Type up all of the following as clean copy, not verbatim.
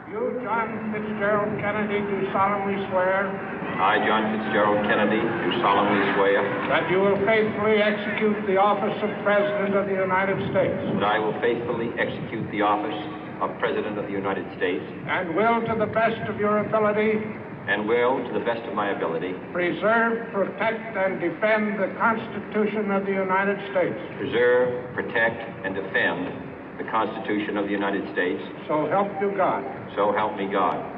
You, John Fitzgerald Kennedy, do solemnly swear. I, John Fitzgerald Kennedy, do solemnly swear. That you will faithfully execute the office of President of the United States. That I will faithfully execute the office of President of the United States. And will, to the best of your ability. And will, to the best of my ability. Preserve, protect, and defend the Constitution of the United States. Preserve, protect, and defend the Constitution of the United States. So help you God. So help me God.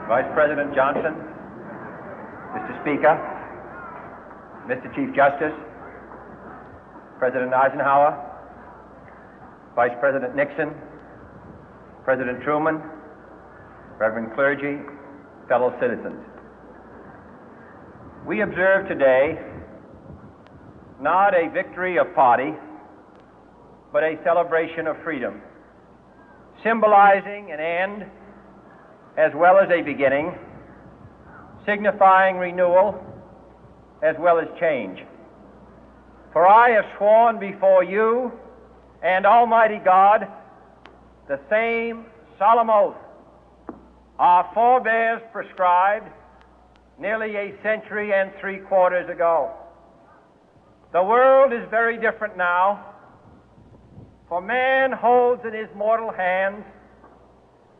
Vice President Johnson, Mr. Speaker, Mr. Chief Justice, President Eisenhower, Vice President Nixon, President Truman, Reverend clergy, fellow citizens. We observe today not a victory of party, but a celebration of freedom, symbolizing an end as well as a beginning, signifying renewal as well as change. For I have sworn before you and Almighty God the same solemn oath our forebears prescribed nearly a century and 3/4 ago. The world is very different now, for man holds in his mortal hands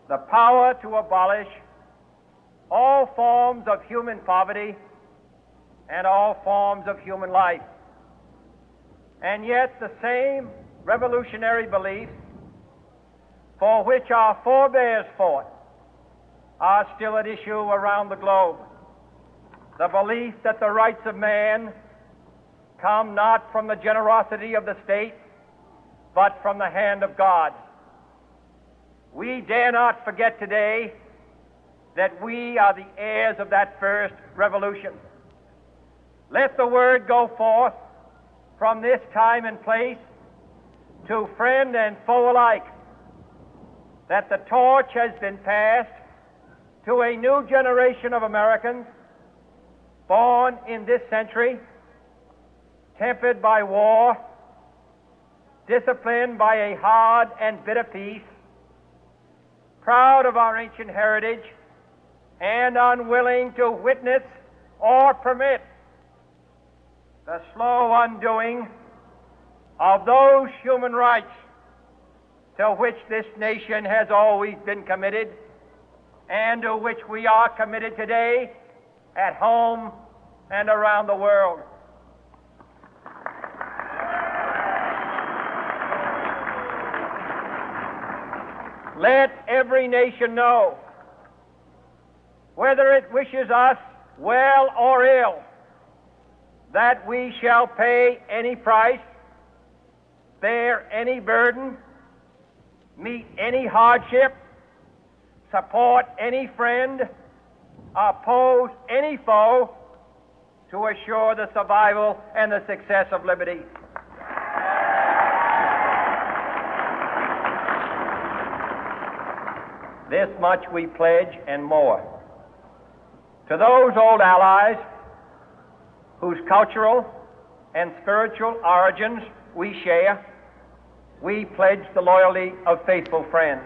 the power to abolish all forms of human poverty and all forms of human life. And yet the same revolutionary beliefs for which our forebears fought are still at issue around the globe. The belief that the rights of man come not from the generosity of the state, but from the hand of God. We dare not forget today that we are the heirs of that first revolution. Let the word go forth from this time and place to friend and foe alike that the torch has been passed to a new generation of Americans born in this century, tempered by war, disciplined by a hard and bitter peace, proud of our ancient heritage, and unwilling to witness or permit the slow undoing of those human rights to which this nation has always been committed and to which we are committed today at home and around the world. Let every nation know, whether it wishes us well or ill, that we shall pay any price, bear any burden, meet any hardship, support any friend, oppose any foe to assure the survival and the success of liberty. This much we pledge and more. To those old allies whose cultural and spiritual origins we share, we pledge the loyalty of faithful friends.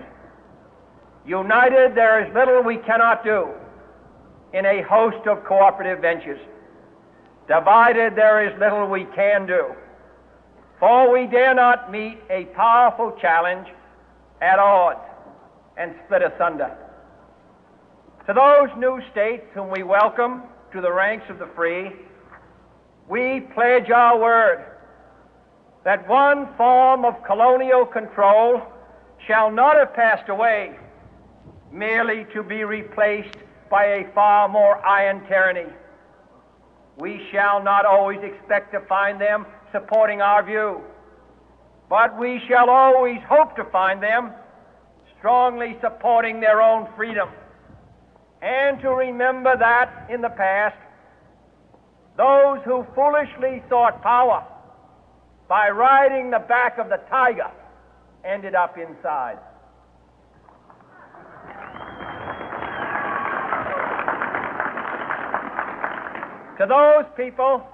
United, there is little we cannot do in a host of cooperative ventures. Divided, there is little we can do, for we dare not meet a powerful challenge at odds and split asunder. To those new states whom we welcome to the ranks of the free, we pledge our word that one form of colonial control shall not have passed away, merely to be replaced by a far more iron tyranny. We shall not always expect to find them supporting our view, but we shall always hope to find them strongly supporting their own freedom, and to remember that in the past, those who foolishly sought power by riding the back of the tiger ended up inside. To those people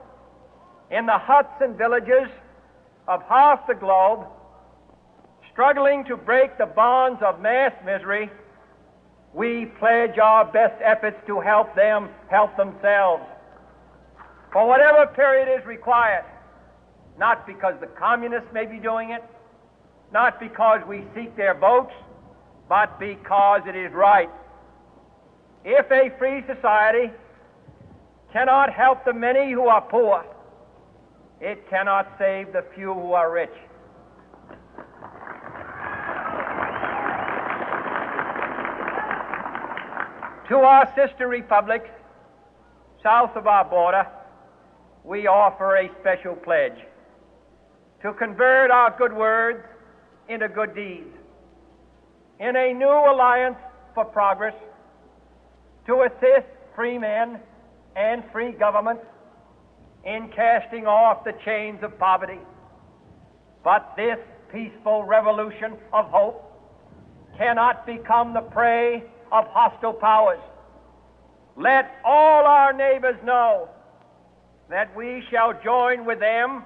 in the huts and villages of half the globe struggling to break the bonds of mass misery, we pledge our best efforts to help them help themselves for whatever period is required, not because the communists may be doing it, not because we seek their votes, but because it is right. If a free society cannot help the many who are poor, it cannot save the few who are rich. To our sister republics south of our border, we offer a special pledge to convert our good words into good deeds, in a new alliance for progress, to assist free men and free governments in casting off the chains of poverty. But this peaceful revolution of hope cannot become the prey of hostile powers. Let all our neighbors know that we shall join with them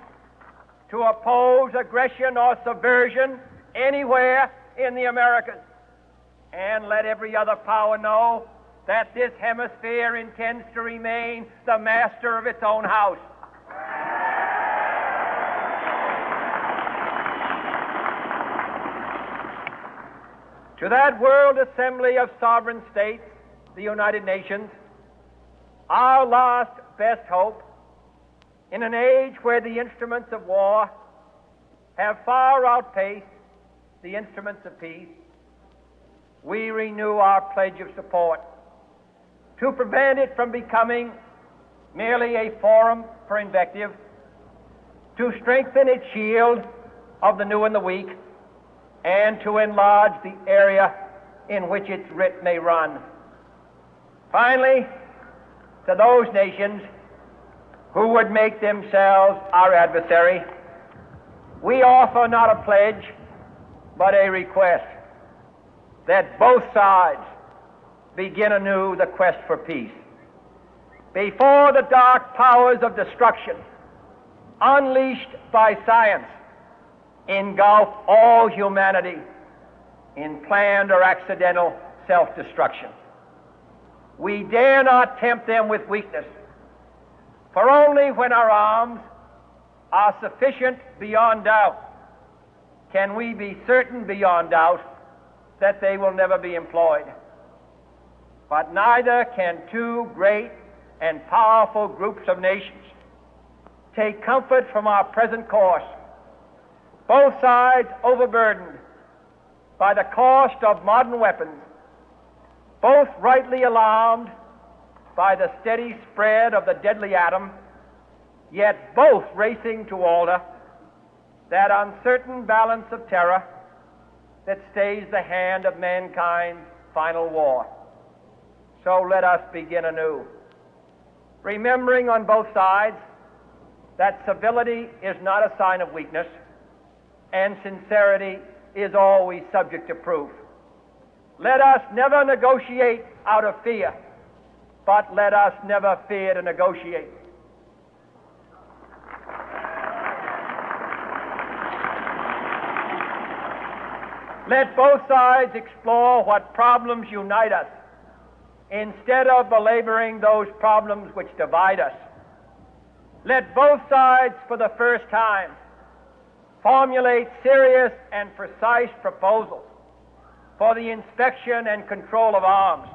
to oppose aggression or subversion anywhere in the Americas. And let every other power know that this hemisphere intends to remain the master of its own house. To that World Assembly of Sovereign States, the United Nations, our last best hope, in an age where the instruments of war have far outpaced the instruments of peace, we renew our pledge of support to prevent it from becoming merely a forum for invective, to strengthen its shield of the new and the weak, and to enlarge the area in which its writ may run. Finally, to those nations who would make themselves our adversary, we offer not a pledge, but a request that both sides begin anew the quest for peace. Before the dark powers of destruction, unleashed by science, engulf all humanity in planned or accidental self-destruction, we dare not tempt them with weakness, for only when our arms are sufficient beyond doubt can we be certain beyond doubt that they will never be employed. But neither can two great and powerful groups of nations take comfort from our present course, both sides overburdened by the cost of modern weapons, both rightly alarmed by the steady spread of the deadly atom, yet both racing to alter that uncertain balance of terror that stays the hand of mankind's final war. So let us begin anew, remembering on both sides that civility is not a sign of weakness, and sincerity is always subject to proof. Let us never negotiate out of fear, but let us never fear to negotiate. Let both sides explore what problems unite us, instead of belaboring those problems which divide us. Let both sides, for the first time, formulate serious and precise proposals for the inspection and control of arms,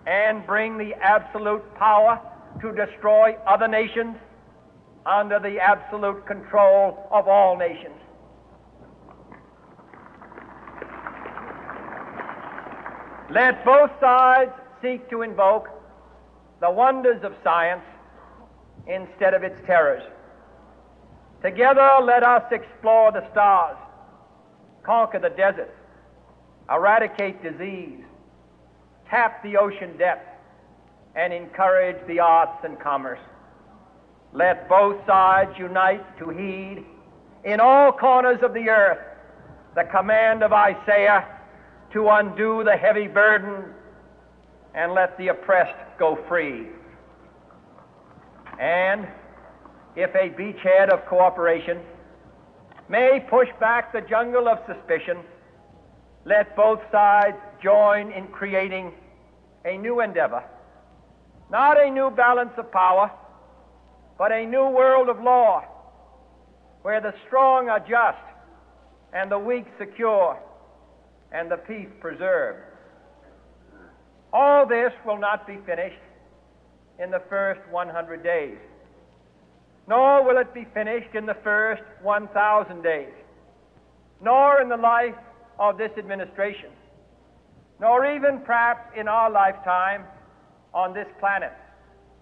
and bring the absolute power to destroy other nations under the absolute control of all nations. Let both sides seek to invoke the wonders of science instead of its terrors. Together, let us explore the stars, conquer the deserts, eradicate disease, tap the ocean depth, and encourage the arts and commerce. Let both sides unite to heed in all corners of the earth the command of Isaiah to undo the heavy burden and let the oppressed go free. And if a beachhead of cooperation may push back the jungle of suspicion, let both sides join in creating a new endeavor, not a new balance of power, but a new world of law, where the strong are just and the weak secure and the peace preserved. All this will not be finished in the first 100 days, nor will it be finished in the first 1,000 days, nor in the life of this administration, nor even perhaps in our lifetime on this planet.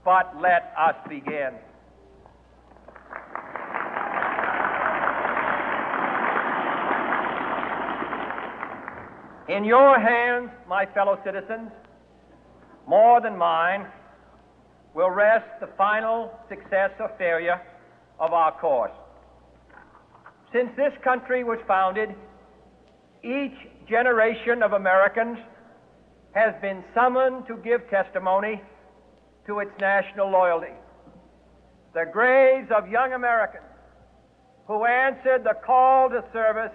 But let us begin. In your hands, my fellow citizens, more than mine, will rest the final success or failure of our course. Since this country was founded, each generation of Americans has been summoned to give testimony to its national loyalty. The graves of young Americans who answered the call to service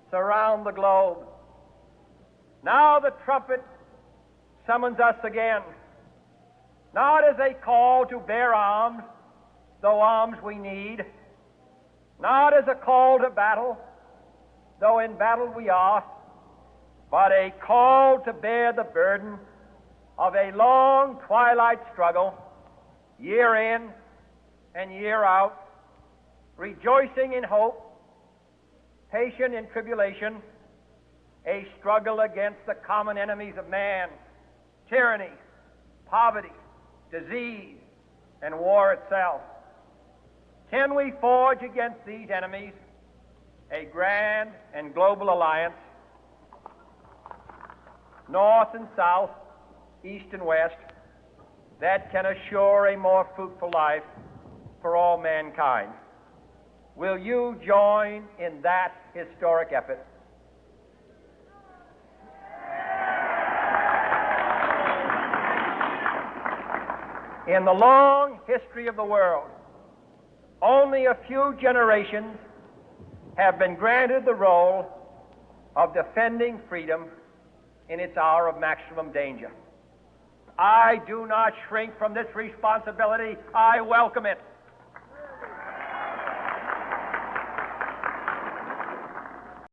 surround the globe. Now the trumpet summons us again, not as a call to bear arms, though arms we need, not as a call to battle, though in battle we are, but a call to bear the burden of a long twilight struggle, year in and year out, rejoicing in hope, patient in tribulation, a struggle against the common enemies of man, tyranny, poverty, disease, and war itself. Can we forge against these enemies a grand and global alliance, north and south, east and west, that can assure a more fruitful life for all mankind? Will you join in that historic effort? In the long history of the world, only a few generations have been granted the role of defending freedom in its hour of maximum danger. I do not shrink from this responsibility. I welcome it.